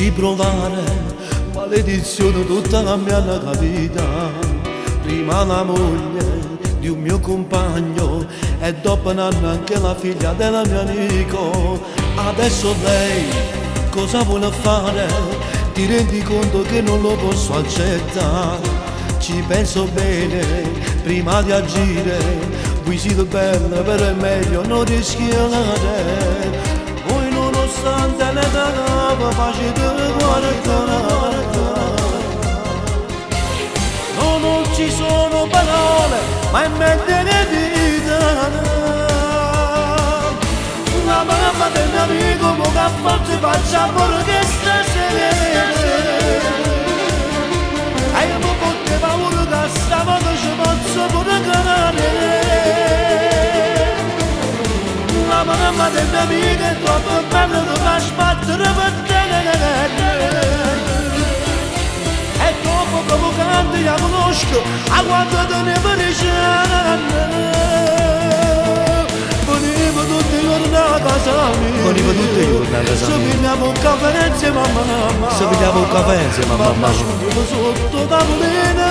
ci provare, maledizione tutta la mia vita. Prima la moglie di un mio compagno e dopo un anno anche la figlia del mio amico. Adesso lei cosa vuole fare? Ti rendi conto che non lo posso accettare? Ci penso bene prima di agire, voi siete belle però è meglio non rischiare. Voi nonostante l'età facete guardare. No, non ci sono parole, ma è meglio che vita. La mamma del mio amico che a volte faccia pure che stasera. E io mi porto paura che stavolta ci posso pure cadere. La mamma del mio amico è troppo bella da fa sbattere per te. È troppo provocante, io conosco, a quanto te ne pareciamo. Venivo tutti i giorni a casa mia. Venivo tutti i giorni a casa mia. Se pigliamo un caffè insieme a mamma. Se pigliamo un caffè insieme a mamma. Ma nascondiamo sotto tavolino.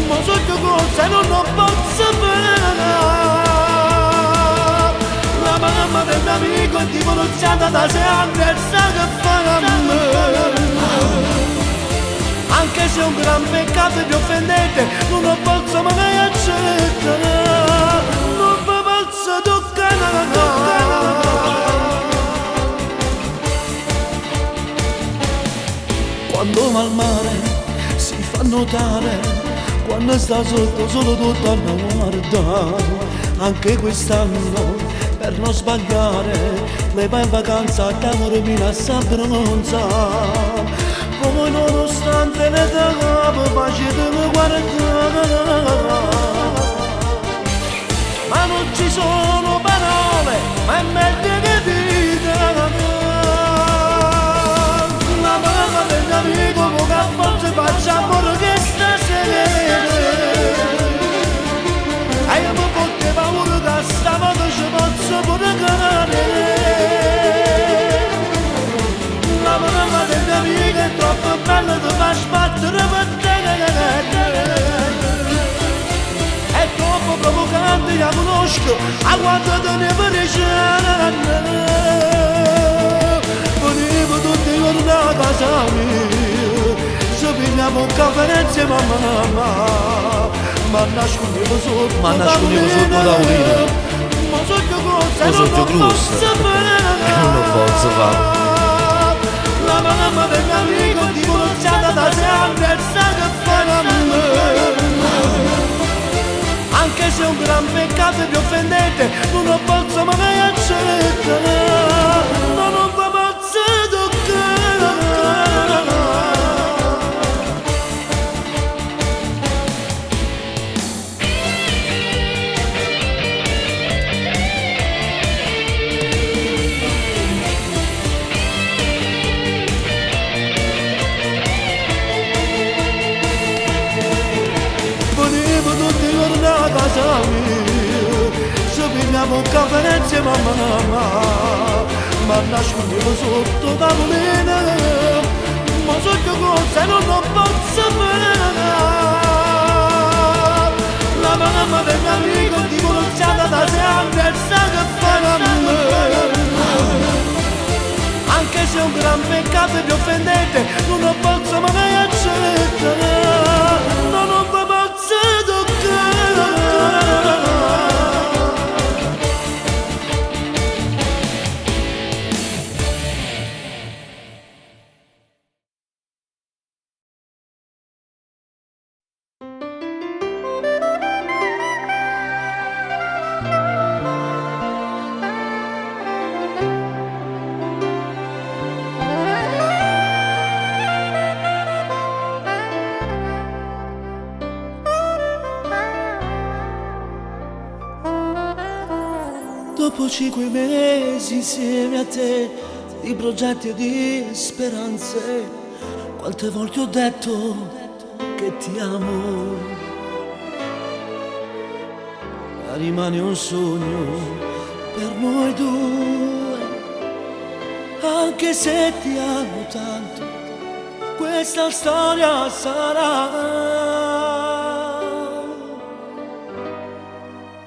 Ma so che cosa non posso fare. La mamma del mio amico è divorziata da 6 anni e sa che fa a me. Anche se è un gran peccato e vi offendete, non lo posso mai accettare. Non vi posso toccare. Quando va al mare si fa notare, quando sta sotto solo tutto a guardare. Anche quest'anno per non sbagliare lei va in vacanza a Taormina a Sabronza. Voi nonostante l'età facete guardare. Ma non ci sono parole, ma è meglio che vita. La mamma del mio amico che a volte faccia pure che stasera. E io mi porto paura che stavolta ci posso pure cadere. La mamma del mio amico è troppo bella da far sbattere per te. È troppo provocante, io conosco, a quanto te ne pareciamo. Venivo tutti i giorni a casa mia. Se pigliamo un caffè insieme a mamma. Ma nascondiamo sotto tavolino. Ma so che cosa non posso fare. Non lo posso fare. La mamma del mio amico è divorziata da 6 anni e sa che fa a me. Anche se è un gran peccato e vi offendete, non lo posso mai accettare. No, non vi posso toccare. Tutti i giorni a casa mia. Se pigliamo un caffè insieme a mamma. Ma nascondiamo sotto tavolino. Ma so che cosa non posso fare. La mamma del mio amico è divorziata da 6 anni e sa che fa a me. Anche se è un gran peccato e vi offendete, non lo posso mai accettare. No, non vi posso toccare. Dopo 5 mesi insieme a te, di progetti e di speranze, quante volte ho detto che ti amo, ma rimane un sogno per noi due. anche se ti amo tanto, questa storia sarà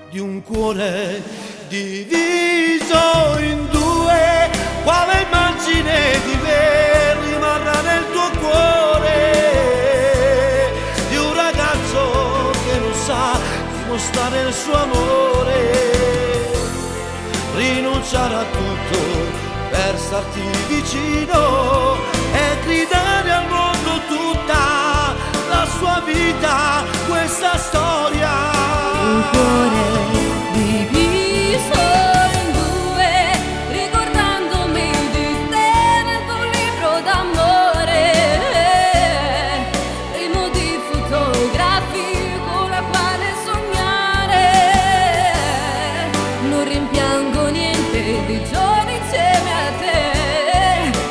di un cuore diviso in due. Quale immagine di me rimarrà nel tuo cuore, di un ragazzo che non sa dimostrare il suo amore, rinunciare a tutto per starti vicino e gridare al mondo tutta la sua vita, questa storia. Un cuore diviso in due, ricordandomi di te nel tuo libro d'amore, rimo di fotografie con la quale sognare. Non rimpiango niente dei giorni insieme a te,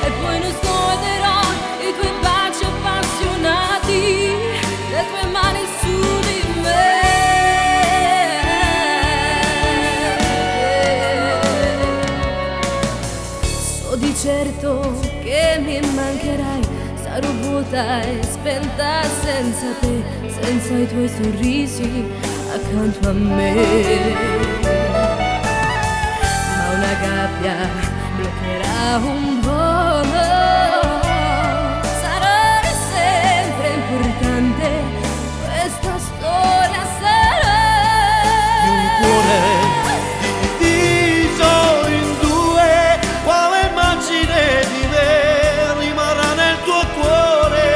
e poi non scorderò i tuoi baci appassionati, le tue mani su di me. So di certo che mi mancherai, sarò vuota e spenta senza te, senza i tuoi sorrisi accanto a me. Ma una gabbia bloccherà un volo, sarà sempre importante, questa storia sarà Di un cuore diviso in due, quale immagine di me rimarrà nel tuo cuore,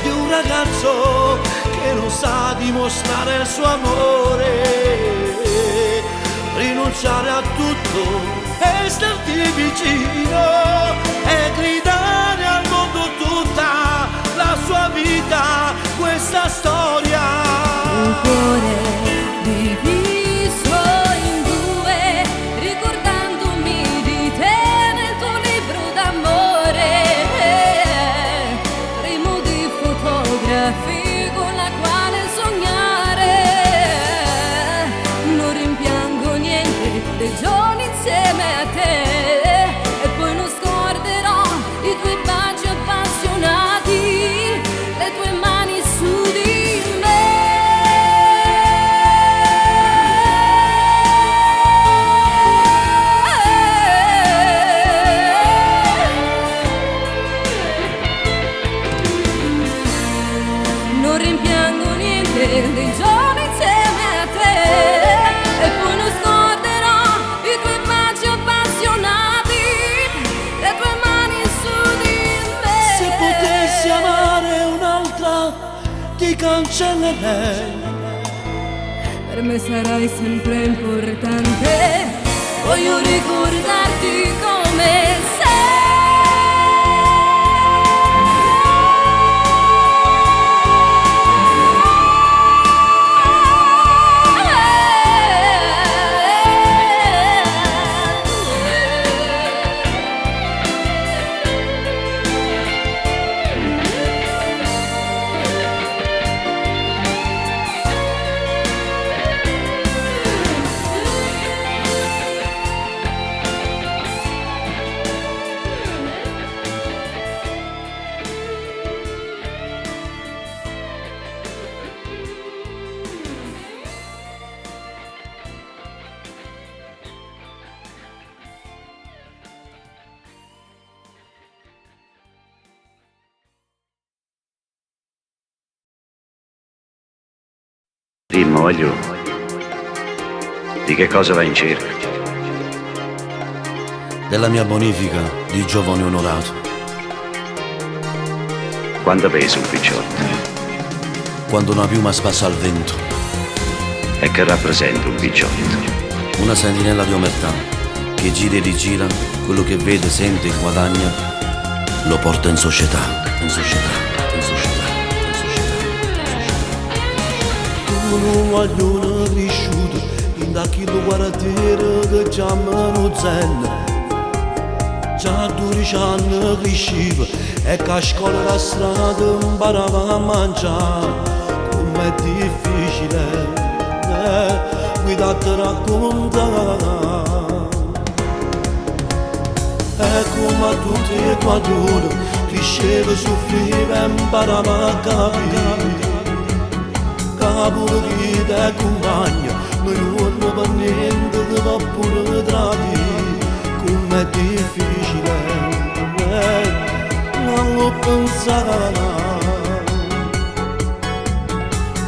di un ragazzo che non sa dimostrare il suo amore, rinunciare a tutto e starti vicino e gridare al mondo tutta la sua vita, questa storia. un cuore diviso in due, ricordandomi di te nel tuo libro d'amore, rimo di fotografie con la quale sognare. Non rimpiango niente dei giorni insieme a te, e poi non scorderò i tuoi baci appassionati, le tue mani su di me. Non rimpiango niente dei giorni insieme a te, e poi non scorderò i tuoi baci appassionati, le tue mani su di me. Se potessi amare un'altra ti cancellerei. Per me sarai sempre importante, voglio ricordarti come Dimmi, voglio, di che cosa vai in cerca? Della mia bonifica di giovane onorato. Quanto pesa un picciotto? Quando una piuma spassa al vento. E che rappresenta un picciotto? Una sentinella di omertà che gira e rigira, quello che vede, sente e guadagna lo porta in società, in società, in società, in società, in società. Un guaglione cresciuto in da chi lo guardiere che chiamano Zen. Già 12 anni cresceva e che a scuola la strada imparava a mangiare. Com'è difficile guidare a raccontare. e come a tutti e quadruno cresceva, soffriva e imparava a capire. Capuro chi te compagna, noi non per niente ti va pure tradire. Com'è difficile, non lo pensare.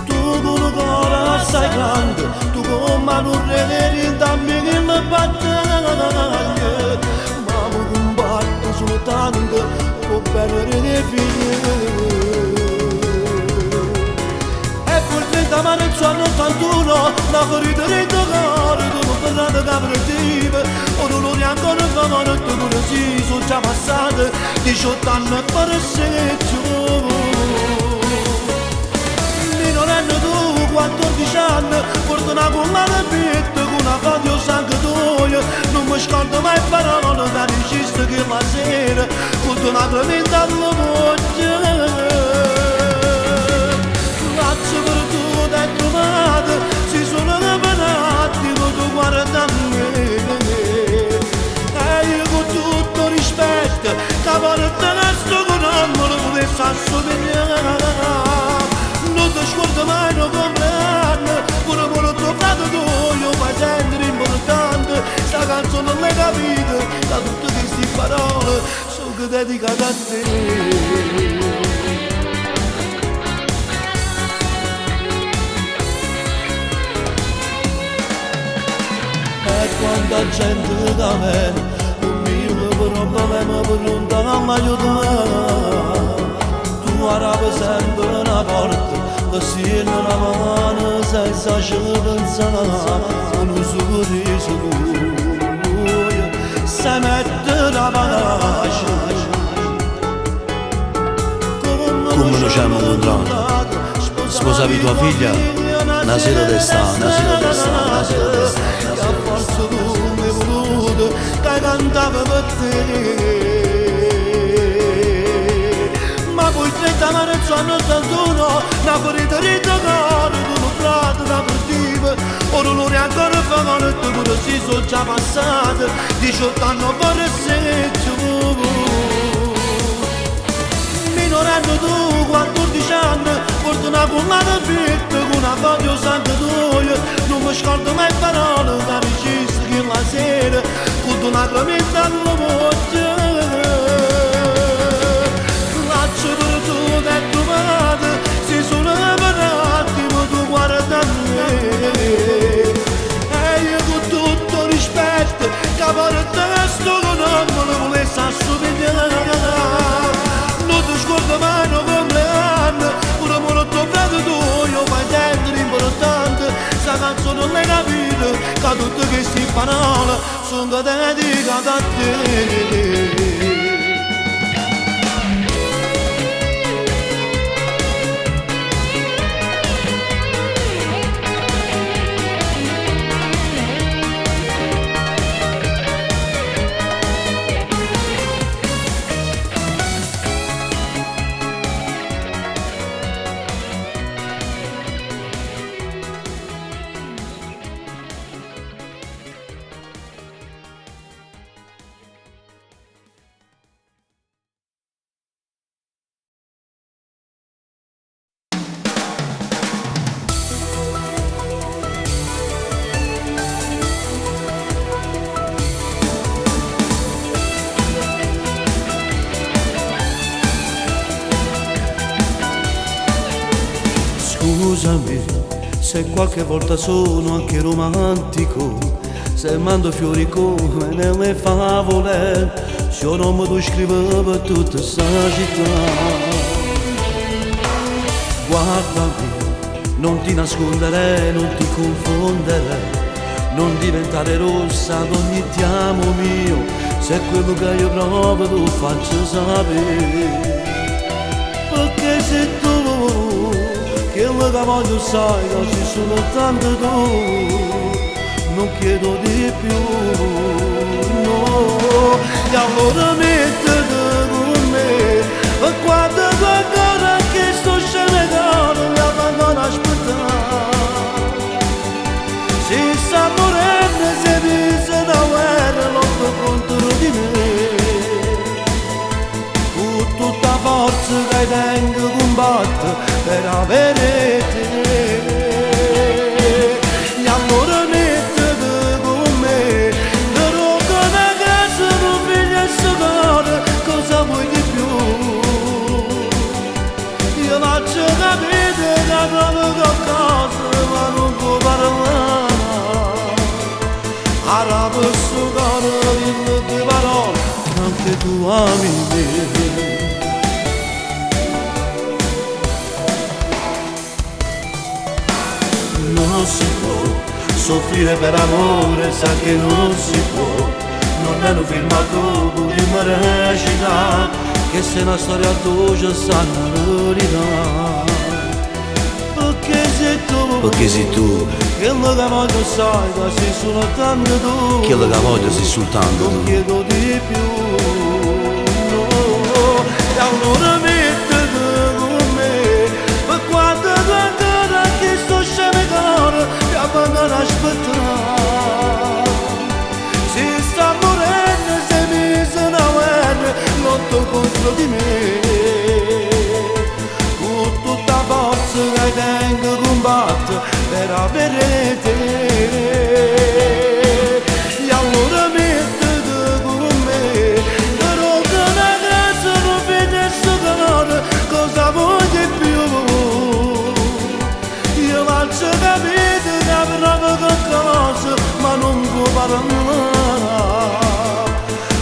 Tu con un cuore assai grande, tu come non rivedi dammi che mi battaglia. Ma mi combatto soltanto per perdere dei figli. E pur 30 marzo anno 81, la ferita di cuore, tu non parlate caprettive. O dolori ancora fanno, tu non si sono già passate 18 anni per seggio. Minorenne tu, 14 anni, portano con la repetta, con una foto sangue tuo. Non mi scordo mai parole da diceste che la sera, con una tremenda alla voce. Grazie per tutto è trovato, si sono rivelati, ma tu guarda me. E io con tutto rispetto, che porta questo con non me lo potessi assomigliare. Non ti scordo mai, non compleanno, pure per il tuo fratello tuo, fai sentire importante. Sta canzone non l'hai capita, da tutte queste parole, sono dedicate a te. E quanta gente da me, un mio problema per lontano aiutare. Tu arabi sempre una porta, che si in una mano senza ci pensare. Con un sorriso tuo, si mette la pace. Come noi ci abbiamo incontrato, sposavi tua figlia, una sera d'estate, una sera d'estate, una sera d'estate. Che a forza tu mi hai voluto, che cantava per te. Ma poi 30 marzo anno 81, una ferita di cuore, tu non frate da perdiva. O dolori ancora fanno, e tu pure si sono già passate 18 anni per seggio. Minorenne tu, 14 anni, porti una collana fitta con una foto sangue tuo. Non mi scordo mai parole da diceste che la sera, con una tremenda alla voce. Grazie per tutto è trovato, si sono rivelati, ma tu guarda me. E io con tutto rispetto, che porta questo che non me lo volessi assomigliare. Non ti scordo mai, non compleanno, pure per il tuo fratello tuo, fai sentire importante. Sta canzone non l'hai capita, che tutte queste parole sono dedicate a te. Scusami se qualche volta sono anche romantico, se mando fiori come nelle favole, se io non mi tu scrivo per tutta sta città. Guardami, non ti nascondere, non ti confondere, non diventare rossa ad ogni ti amo mio, se quello che io provo tu faccio sapere. Perché se tu quello che voglio sai che ci sono tanto tu, non chiedo di più, no. E allora mettete con me, e guarda ancora che sto scenegando, mi abbandono a aspettare. Si sta morendo, si dice da guerra, l'otto contro di me. con tutta forza che tengo combatto per avere te. E allora mettete con me, però che una casa non figlia e cuore, cosa vuoi di più? Io faccio capire che proprio qualcosa, ma non può parlare. Ora posso cuore in due parole, anche tu ami me. Non si può soffrire per amore, sa che non si può. Non è un film a dopo di me recita, che se una storia dolce sa la verità. Perché sei tu, quello che voglio sai, che sei soltanto tu. quello che voglio sei soltanto Non tu. chiedo di più, no. E allora mettete con me, per quanto tu ancora che sto scemo cuore, ti abbandono a aspettare. Si sta morendo, sei messo una guerra, lotto contro di me. Con tutta forza che tengo combatto per avere te. E allora mettete con me, però che una grazia non vede il suo cuore, cosa vuoi di più? Io faccio capire che proprio qualcosa, ma non può parlare.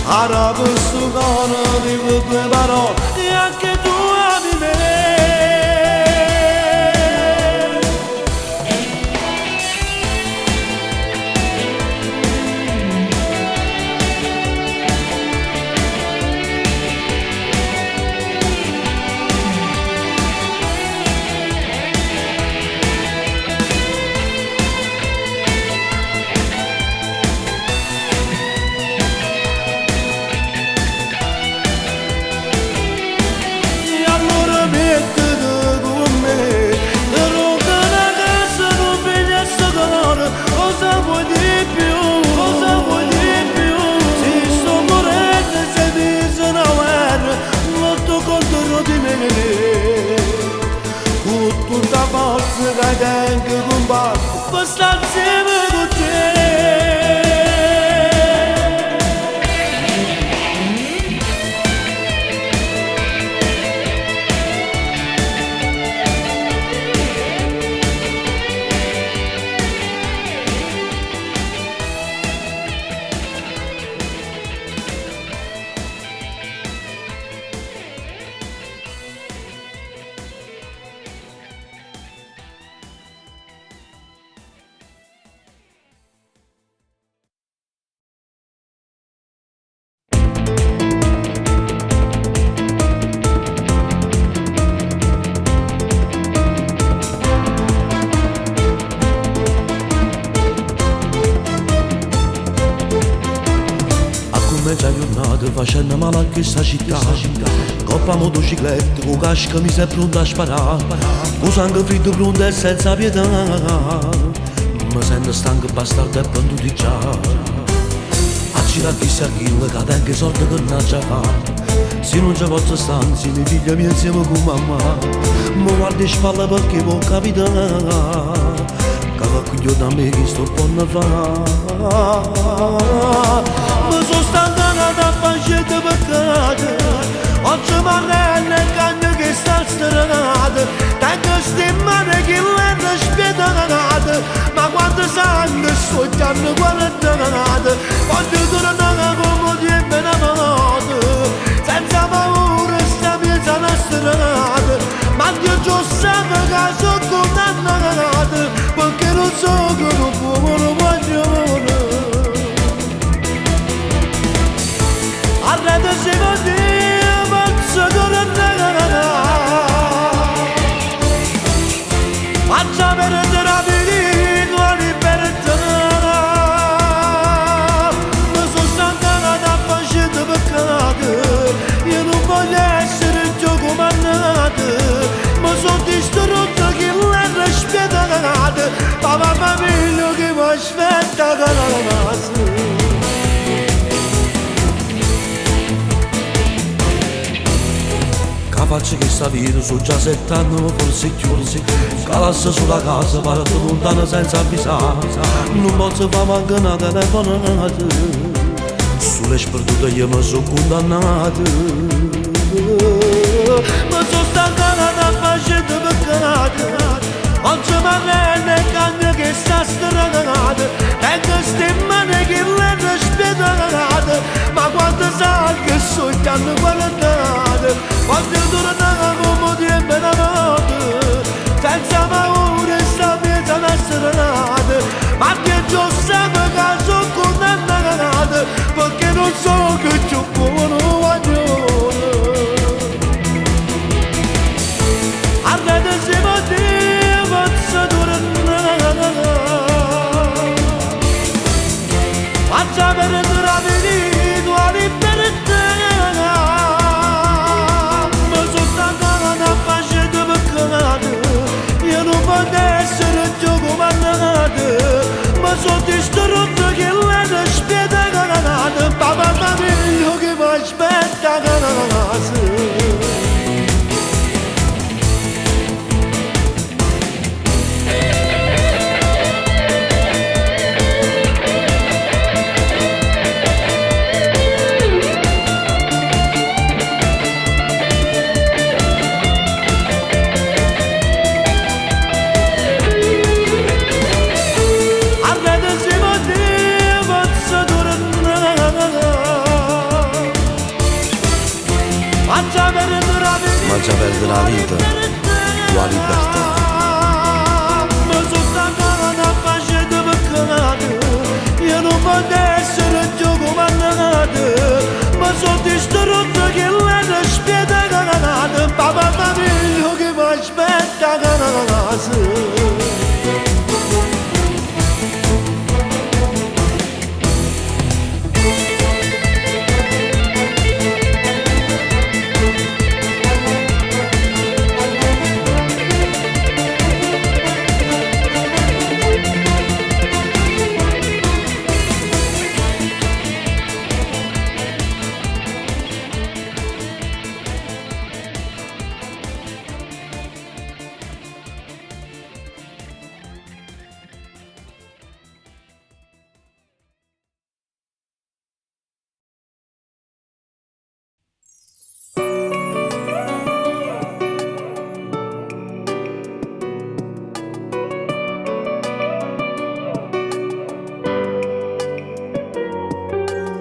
Ora questo cuore dico due parole, e anche tu ami me. Cosa vuoi di più? Cosa vuoi di più? Si sto morendo e sei messo una guerra, lotto contro di me. Con tutta forza che tengo combatto per stare insieme con te. Mezza giornata facendo male a questa città, coppa motocicletta con casca mi sei pronta a sparare, con sangue freddo pronto e senza pietà. Mi sento stanco bastardo e pronto di già a girare chissà chi che tengo sorte che non già fa. Se non ci posso stare insieme figlia mia insieme con mamma, mi guardo in spalla perché può capitare che qualcuno da me che sto buono a fare. Mi sono stancata da fancette peccate, oggi mi arrendo e cagno che sta strada. Tengo ste mani che l'hanno spietate, ma quando sangue sto chiamando guardate. Voglio tornare come ti è innamorato, senza paura sta piazza una strada. Ma Dio già sa che sono condannato, perché non so che non può, non voglio. Arreda se va Dio, faccio tornare. Faccia perdere la vita, libertà. Mi sono stancata da facendo peccato, io non voglio essere più comandato. Mi sono distrutto che l'hanno spietato, papà figlio che mi aspetta che la casa. faccia che sta vita su già 7 anni forse più calassa sulla casa parte lontana senza avvisare non posso fare manca una telefonata sulle sperdute io mi sono condannato ma sono stancata da facendo peccati oggi mi rende cambia che sta stragata e che stimmane che le rispettate ma quando sai che so ti hanno guardato quando tornava come tempo da notte senza paura sta vita da serenata ma che già sapeva che sono condannata perché non so che c'ho buono guaglione arrete si poteva tornare faccia per entrare in tua libertà ma sono stancata da facendo peccati io non posso essere più comandato ma sono distrutto che l'hanno spietato papà meglio che mi aspetta a casa Mangia perdere la vita, tua libertà. Ma sono stancata da facendo peccati io non posso essere più comandato ma sono distrutto che l'hanno spietato papà meglio che mi aspetta a casa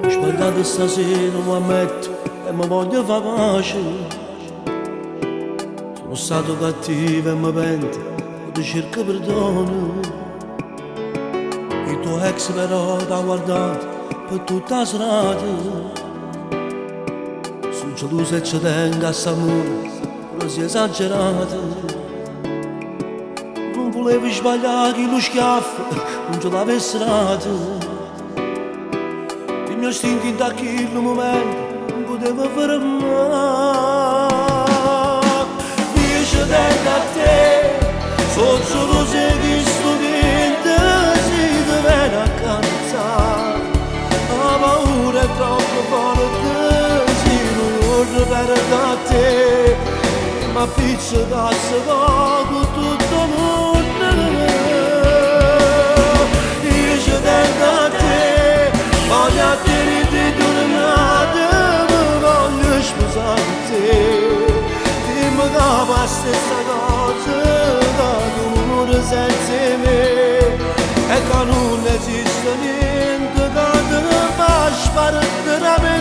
sbagliato stasera lo ammetto e mi voglio far pace sono stato cattivo e mi pento e ti cerco perdono il tuo ex però t'ha guardato per tutta la serata sono geloso e ci tengo a s'amore però si è esagerato non volevo sbagliare che lo schiaffo non ce l'avessi dato il mio istinto in quel momento non poteva fermare io ci tengo a te sono solo se che studente si deve accarezzare la paura è troppo forte si non perde a te ma pizzicazzo poco tutto il mondo io ci tengo a te voglio a te di giornate mi voglio sposare te dimmi che fa la stessa cosa che l'amore senza me e che non esiste niente che ti fa sparire a me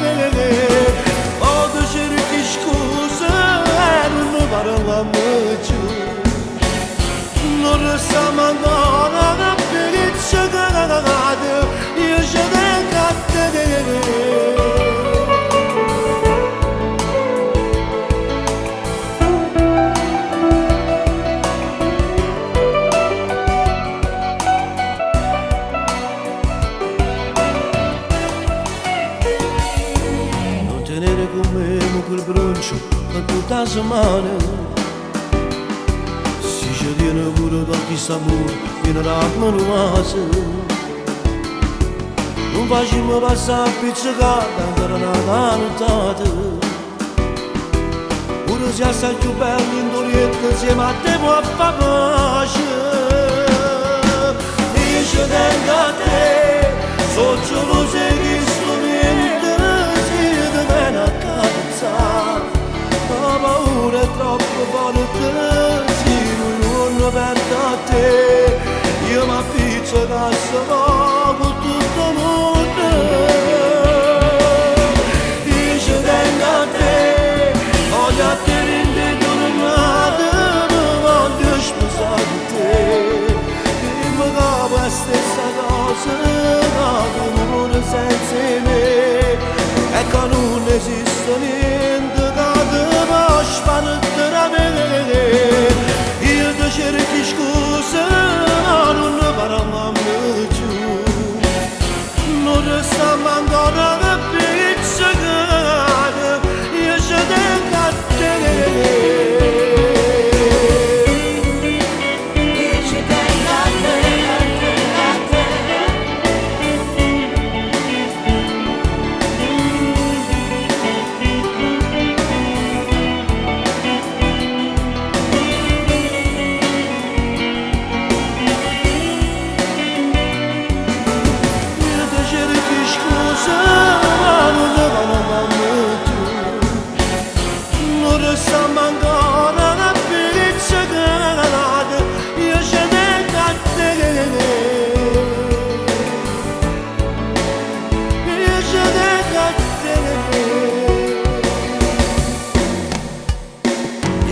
o tu cerchi scuse e non parliamo più non restiamo ancora una bellezza cagata io ci tengo a te non tenere con me quel broncio per tutta la settimana si tiene pure da chi sta amore viene da manuase non facciamo passare pizzicata ancora una nottata pure si assai più belli in dorietta insieme a te può far pace. Dice tengo a te, solo se che strumento si deve a cazza. La paura è troppo forte, si non perde a te. Io mi appiccio cazzo con tutto il mondo. Dice tengo a te, voglio a te rende tornata, voglio sposare te. Dimmi che la stessa cosa, che non senza me. E che non esiste niente che ti può sparare da me. Io ti cerco scusa, ma non ne parliamo più. Non restiamo ancora che pizzicare, io ci tengo a te.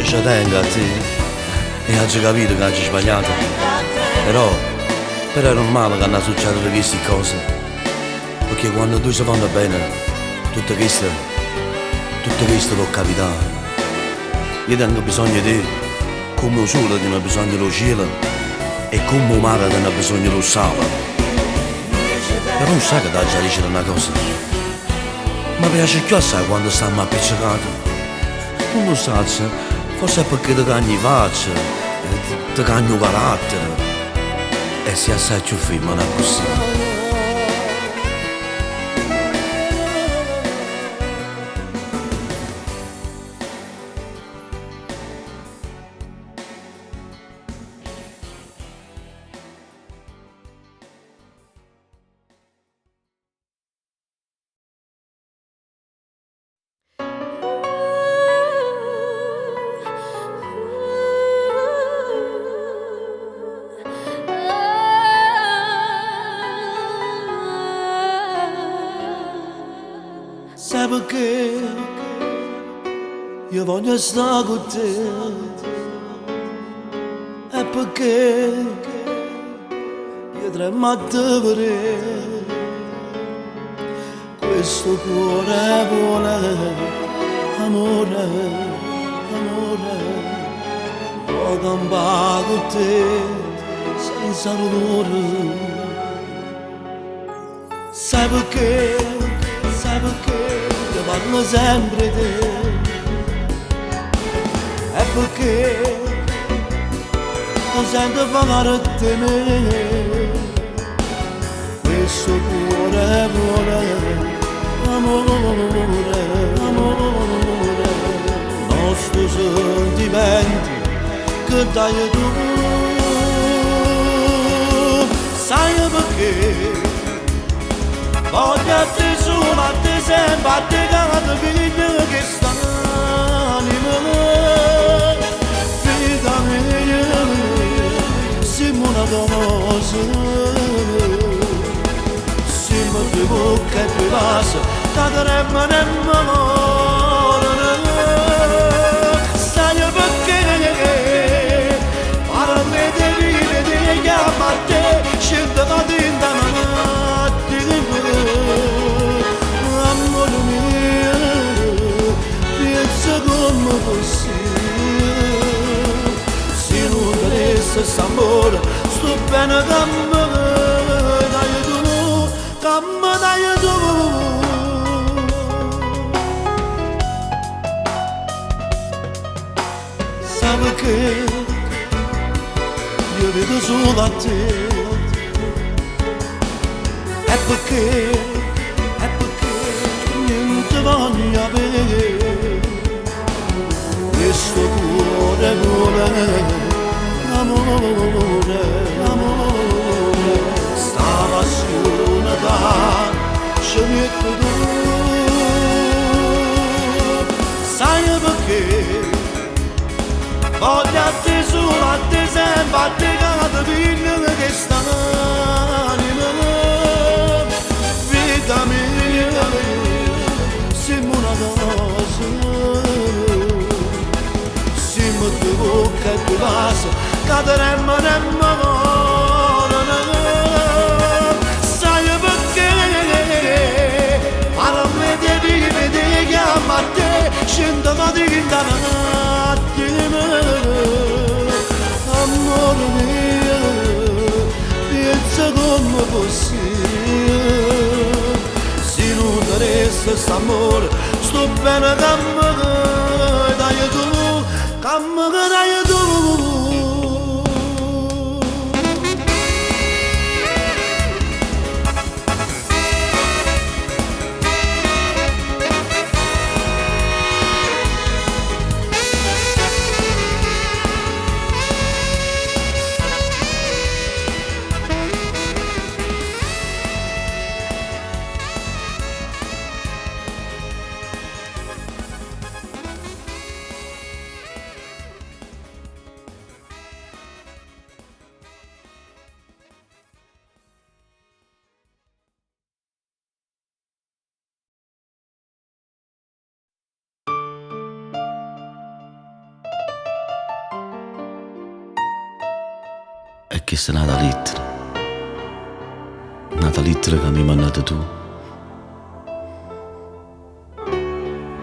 Ci tengo a te e oggi capito che oggi sbagliato, però è normale che non succedano queste cose, perché quando due si vanno bene tutto questo può capitare. Io tengo bisogno di te come il sole ha bisogno dello cielo e come il mare ha bisogno dello sale. Però non sai che da già dice una cosa, mi piace più assai quando stiamo appiccicati, non lo sai. Forse è perché ti cagni faccia, ti cagni carattere e si assai più firme, non è così. Sai perché io voglio stare con te? È perché io tremo a te vedere. Questo cuore vuole amore, amore. Voglio campare con te senza dolore. Sai perché? Sai perché io parlo sempre di te? È perché non sento parlare di me. Questo cuore vuole amore, amore. Nostro sentimento che dai tu. Sai perché? Voglio a te solo, a te sempre, a te canto figlio che sta anima. Vita mia, siamo una cosa. Siamo due bocche e due vasi, cadremmo nemmeno. Sai perché? Parla di vita, ti chiamo a te, scendo da te in amore mio, pensa come così. Se non dovesse s'amore, sto bene che me dai tu, che me dai tu. Sai perché io vedo solo a te? È perché niente voglio avere. questo cuore l'amore, sta passione ci metto tu. Sai perché voglio a te solo, a te sempre, a te che figlio che st'anima, vita mia, siamo una cosa, siamo due bocche e due vasi, cadremmo sai perché ma non mi chiama a te, scendo ma ti chiama un attimo, amore mio, pensa come fosse, se non ti resta st'amore, sto bene che mi dai tu, che mi dai tu. E che sei nata lettera che mi hai mandato tu.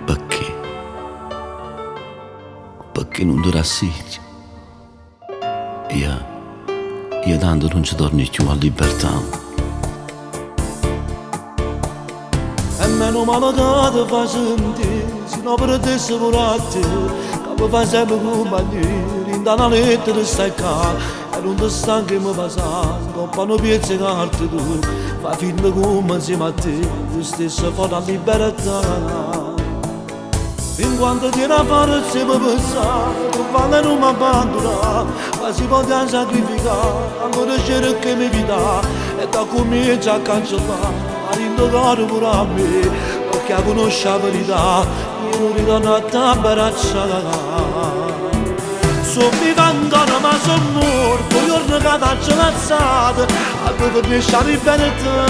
Perché? Perché non ti rassegni? Io tanto non ci torni più a libertà. E meno male che ti fa sentire, se no per te se volate, che mi fa sempre compagnia, in una lettera stai qua. E non ti stanchi mi passare, compano piezze carte tu, fa finta come insieme a te, tu stesso fa la libertà. Fin quando ti era fare sempre pensare, tu quando non mi abbandona, ma si può sacrificare, ancora c'era che mi vita, e da comincia a cancellare, a rindogare pure a me, perché conosce la verità, io non ritorno a te abbracciare. Sono vivendo ma sono morto, giorno che t'ho lazzata, a dove riesci a libertà.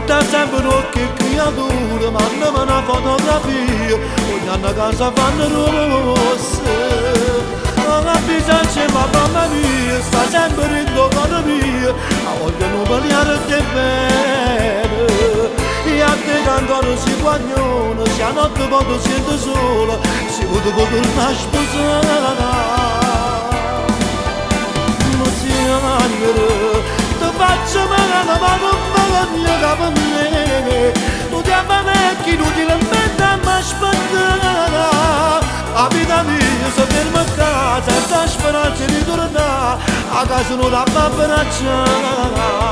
Da sempre un'occhio creatura, mandami una fotografia, ogni anno a casa fanno rosse. A Bisanze mamma mia, sta sempre in cuore mio, ma vogliono parlare te bene. E a te che ancora si guagnano, se a notte quando siete sola, si può tornare a sposare. Non si angolo, ti faccio male ma non voglio capo me. Tu ti ammanetti inutilmente a mi aspettare. La vita mia si ferma a casa e sta speranza di tornare a casa non la fa abbracciare.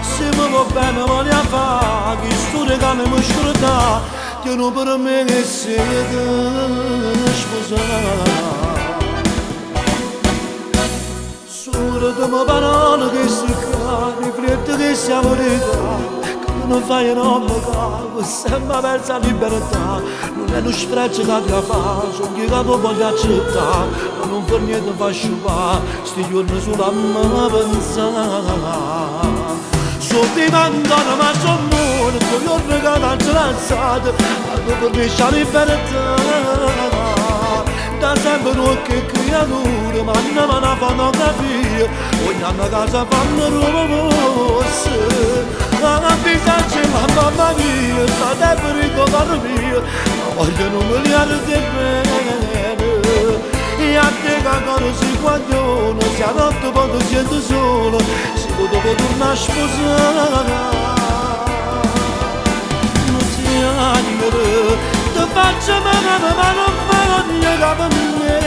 Se mi va bene voglio fare che storia che mi scorda, che non per me che siete sposare. Solo di me parole che si cade, riflette che siamo verità, non fai un cavo, sembra persa libertà, non è uno spreccio che ti fa, sono chiamato voglio accettare, ma non per niente fa sciupare, sti giorni sulla mano pensare. Sono vivendo ma sono morto, giorni che t'ho alzato, ma dopo riesci a libertà. Da sempre un'occhio creatura, mandami una fotografia, ogni anno a casa fanno rosse. A Bisanze mamma mia, sta sempre in cuore mio, ma vogliono miliardi di bene. E a te che ancora si guagliano, se a notte quando siete solo, si può tornare a sposare. Non si angolo, ti faccio male ma non voglio capo me.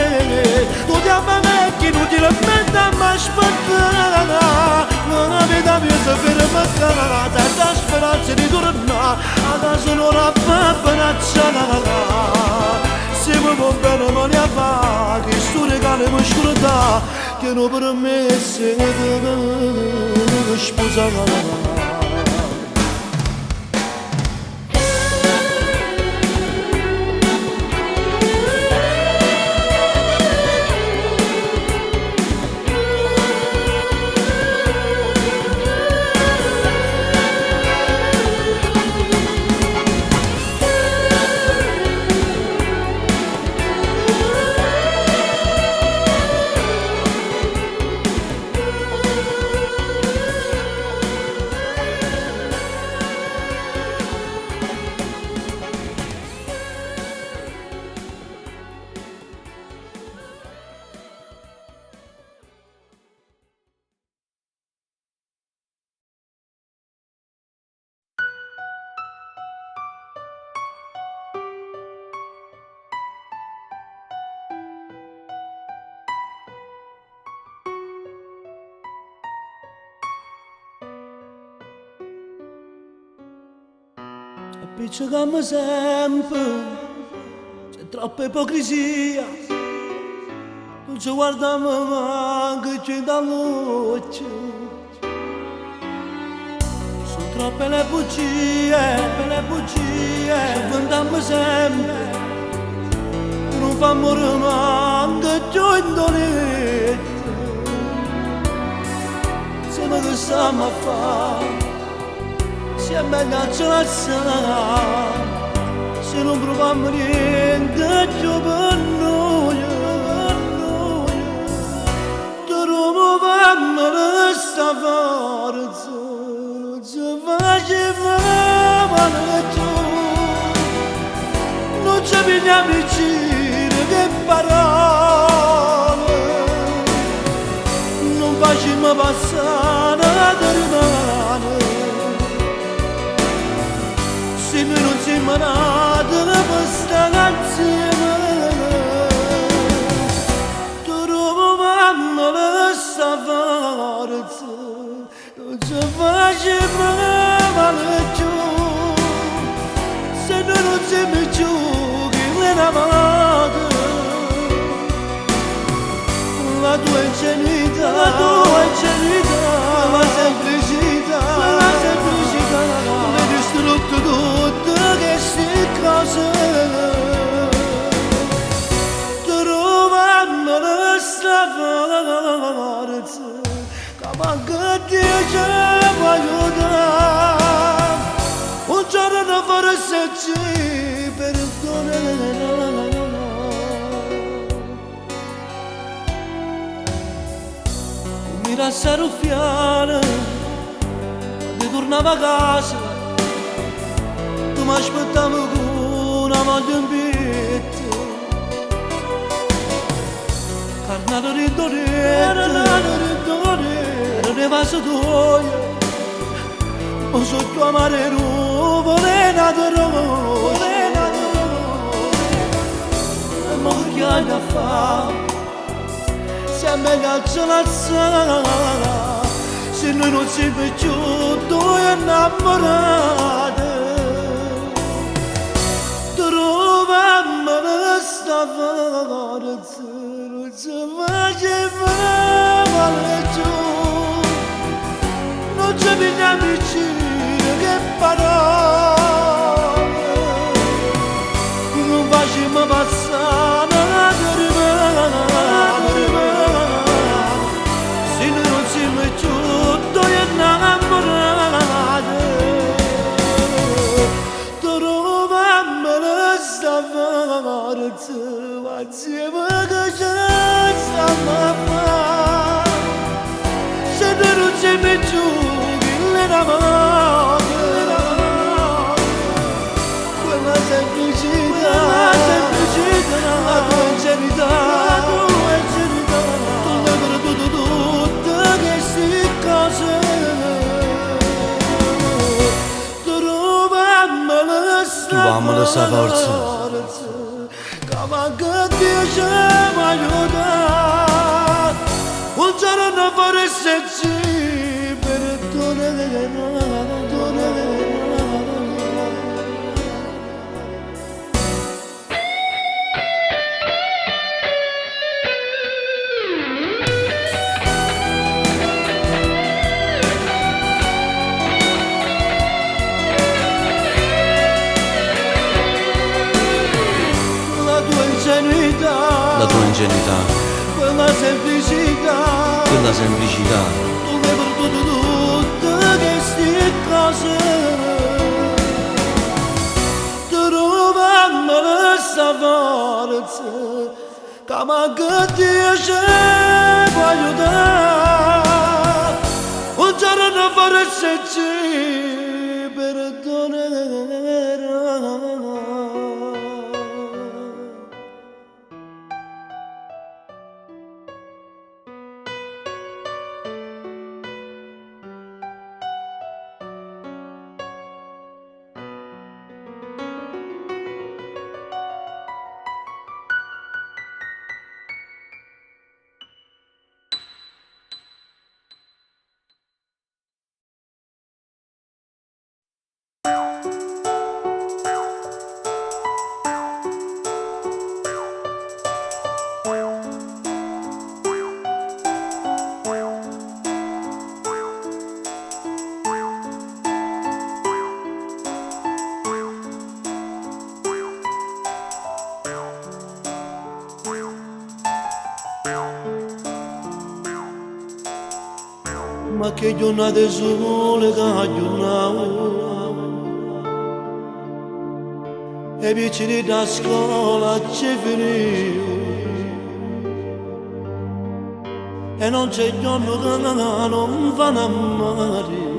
Tu ti ammanetti inutilmente a mi aspettare. La vita mia si ferma a casa, senza speranza di tornare a casa non la fa abbracciare. Se mi va bene ma ne fa che sto regalo mi scordà che non permesse di sposare. Appiccichiamo sempre, c'è troppa ipocrisia, non ci guardiamo manco ci da luce. Sono troppe le bugie, ci vantiamo sempre, non fa morire manco più indolente. Siamo che stiamo a fare? Se meglio ce la sa, se non proviamo niente più per noi, troviamo questa forza, non ci faceva male tu, non ci pigliamo in giro che parole, non facciamo passare da rimane. Se noi non siamo nati per stare insieme, troviamo questa forza, non ci facciamo male più. Se noi non siamo più che l'amate, la tua ingenuità, la semplicità, mi distrutto tutte queste cose. Troviamo questa forza che manca Dio ci può aiutare. Un giorno forse ci perdonerà. Mi resta ruffiana quando tornavo a casa, tu mi aspettavi con una maglia in petto, carnato di Donetto, era ne vaso d'olio, ma sotto amare nuvole nato rosso, e mo che anni a fa? Se meglio ce la sa, se noi non siamo più due innamorati, troviamo questa forza, non ci faceva male più, non ci pigliamo in giro che parole, non facciamo passare la rimane. Insieme che ci stiamo a fare, se noi non siamo più che l'amate, quella semplicità, la tua ingenuità, tutte queste cose. Troviamo questa forza. Ma che Dio ci può aiutare, un giorno forse ci perdonerà. ingenuità, la tua ingenuità, quella semplicità, quella semplicità. tu mi hai perduto tutte queste cose, trovammo questa forza, che manca Dio ci può aiutare, un giorno forse ci perdonerà. Ma che giornate sole che giornavo, e vicini da scuola ci finivo, e non c'è giorno che non vanno a mare,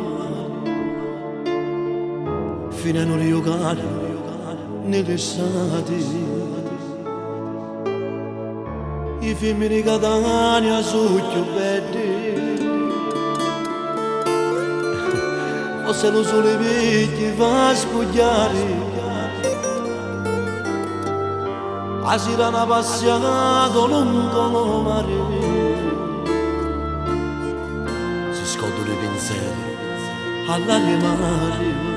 fino a non giocare nell'estate. I film di Catania sono più belli, forse lo sole vecchi fa spugliare, a sirena passata lungo mare, si scoprono i pensieri all'aria mare.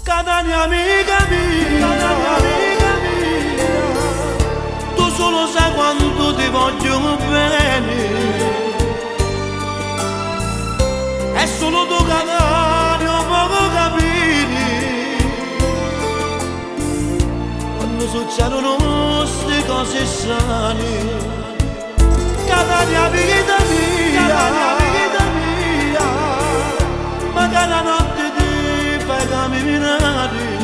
Catania amica mia, tu solo sai quanto ti voglio bene, è solo tu Catania poco capire, quando succedono queste cose strane. Catania vita mia, magari la notte ti fai camminare,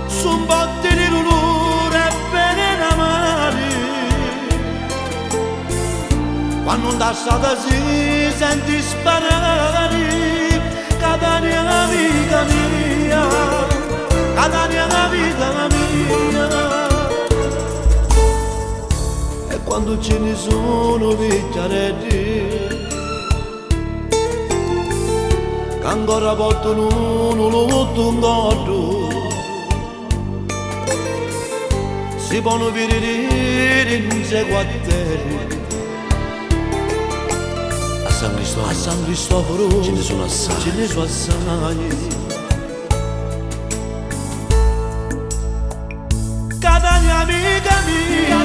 su un botte di dolore e pene amare, quando da strada si senti sparare. Catania amica mia, Catania amica mia, e quando ce ne sono vecchiaretti che ancora portano uno lutto un gordo, si possono vedere in sei quartieri. A San Cristoforo Ce ne sono assai. ce ne sono assai. Catania amica mia,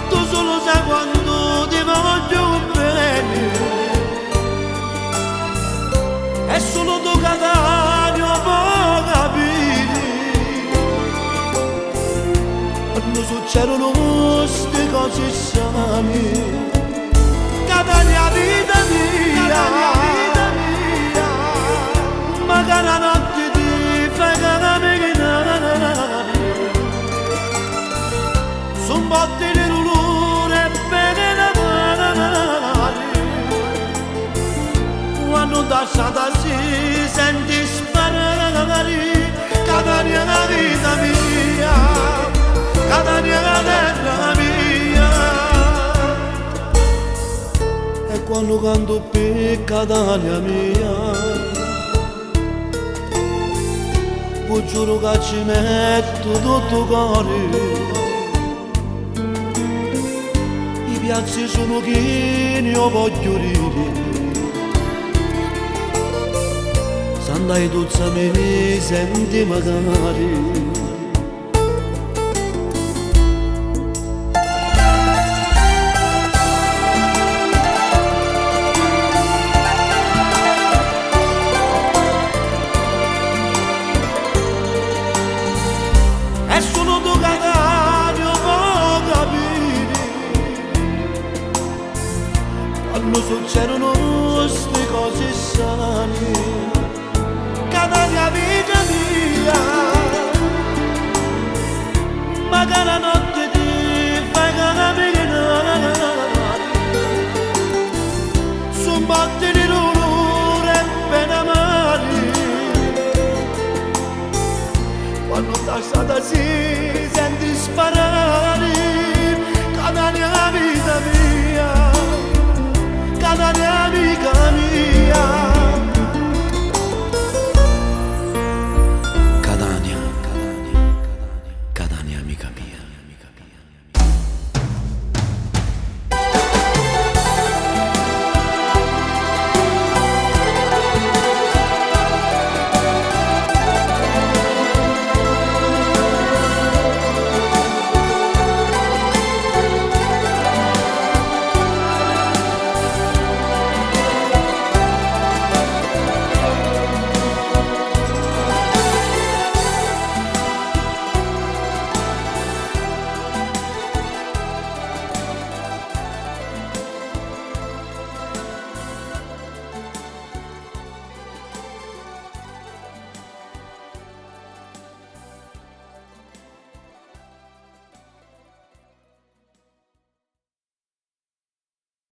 tu solo sai quando ti voglio bene, è solo tu Catania può capire, quando succedono queste cose strane. Catania vita mia, magari la notte ti fai camminare, su un botte di dolore e pene d'amare, quando da strada si senti sparare. Catania la vita mia, Catania la terra mia, e quando canto per Catania mia, poi giuro che ci metto tutto cuore. I piazzi sono pieni, io voglio ridere, s'andai tuzza mi senti magari. mia, cada vita mia, magari non